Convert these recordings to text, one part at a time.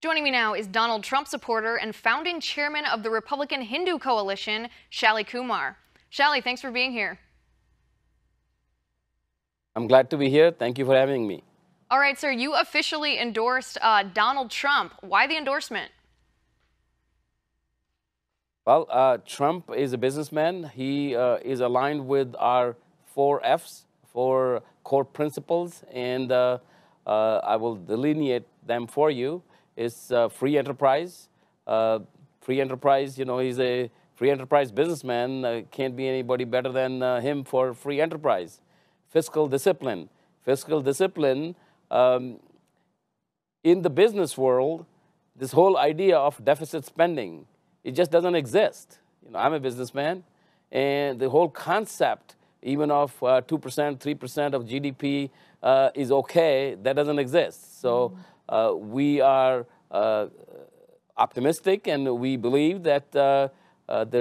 Joining me now is Donald Trump supporter and founding chairman of the Republican Hindu Coalition, Shalli Kumar. Shalli, thanks for being here. I'm glad to be here. Thank you for having me. All right, sir, you officially endorsed Donald Trump. Why the endorsement? Well, Trump is a businessman. He is aligned with our 4 Fs, 4 core principles, and I will delineate them for you. It's free enterprise. Free enterprise, he's a free enterprise businessman. Can't be anybody better than him for free enterprise. Fiscal discipline. Fiscal discipline, in the business world, this whole idea of deficit spending, it just doesn't exist. I'm a businessman, and the whole concept, even of 2%, 3% of GDP is okay, that doesn't exist. So we are optimistic, and we believe that the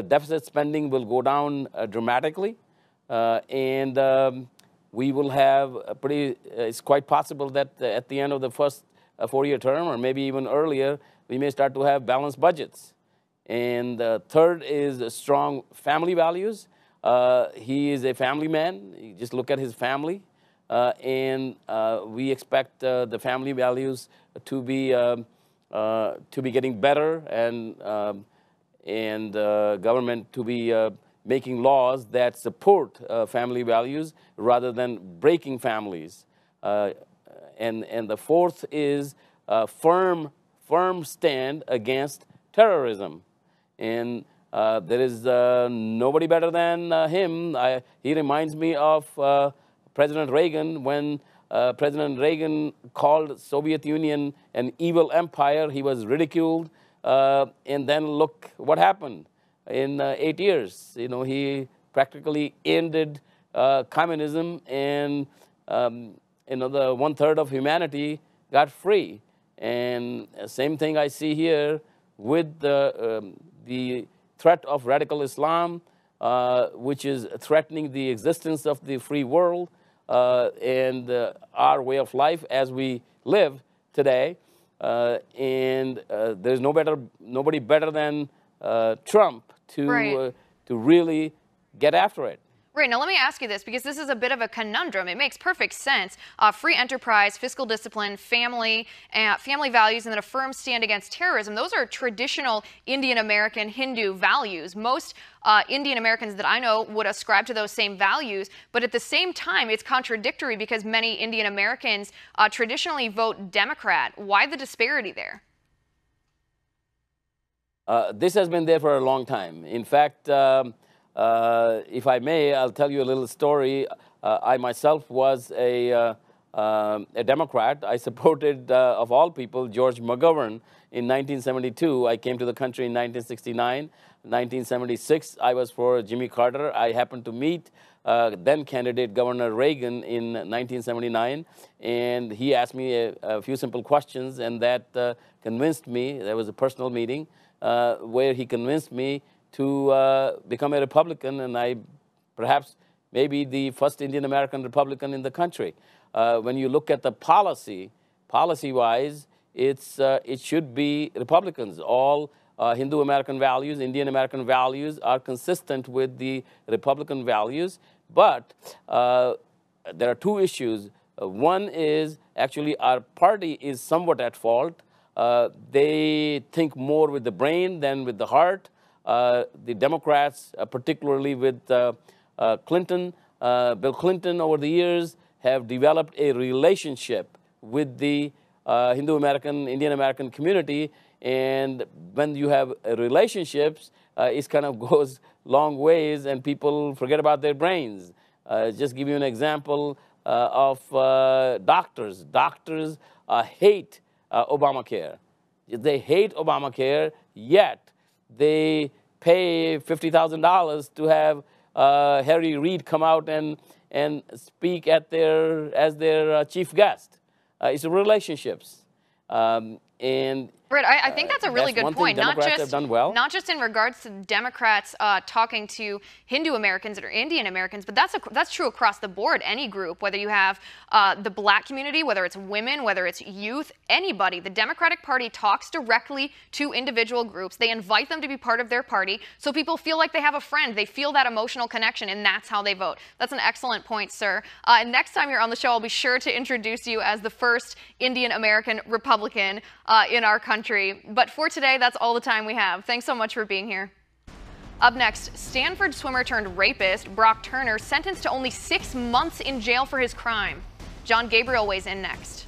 deficit spending will go down dramatically, and we will have it's quite possible that at the end of the first 4-year term, or maybe even earlier, we may start to have balanced budgets. And third is strong family values. He is a family man. You just look at his family. And we expect the family values to be getting better, and government to be making laws that support family values rather than breaking families. And the fourth is a firm stand against terrorism. And there is nobody better than him. He reminds me of President Reagan. When President Reagan called Soviet Union an evil empire, he was ridiculed. And then look what happened. In 8 years, he practically ended communism, and the 1/3 of humanity got free. And same thing I see here with the threat of radical Islam, which is threatening the existence of the free world and our way of life as we live today. And there's nobody better than Trump to really get after it. Right. Now, let me ask you this, because this is a bit of a conundrum. It makes perfect sense. Free enterprise, fiscal discipline, family values, and then a firm stand against terrorism. Those are traditional Indian American Hindu values. Most Indian Americans that I know would ascribe to those same values. But at the same time, it's contradictory because many Indian Americans traditionally vote Democrat. Why the disparity there? This has been there for a long time. In fact, if I may, I'll tell you a little story. I myself was a Democrat. I supported, of all people, George McGovern in 1972. I came to the country in 1969. 1976, I was for Jimmy Carter. I happened to meet then candidate Governor Reagan in 1979, and he asked me a few simple questions, and that convinced me. There was a personal meeting where he convinced me to become a Republican, and I perhaps maybe the first Indian American Republican in the country. When you look at the policy-wise, it should be Republicans. All Hindu American values, Indian American values are consistent with the Republican values, but there are two issues. One is actually our party is somewhat at fault. They think more with the brain than with the heart. The Democrats, particularly with Clinton, Bill Clinton, over the years have developed a relationship with the Hindu American, Indian American community. And when you have relationships, it kind of goes long ways, and people forget about their brains. Just give you an example of doctors. Doctors hate Obamacare. They hate Obamacare, yet they pay $50,000 to have Harry Reid come out and speak as their chief guest. It's relationships. And Right, I think that's a really good point. Democrats have done well. Not just in regards to Democrats talking to Hindu Americans or Indian Americans, but that's true across the board. Any group, whether you have the Black community, whether it's women, whether it's youth, anybody. The Democratic Party talks directly to individual groups. They invite them to be part of their party, so people feel like they have a friend. They feel that emotional connection, and that's how they vote. That's an excellent point, sir. And next time you're on the show, I'll be sure to introduce you as the first Indian American Republican in our country. But for today, that's all the time we have. Thanks so much for being here. Up next, Stanford swimmer turned rapist Brock Turner sentenced to only 6 months in jail for his crime. John Gabriel weighs in next.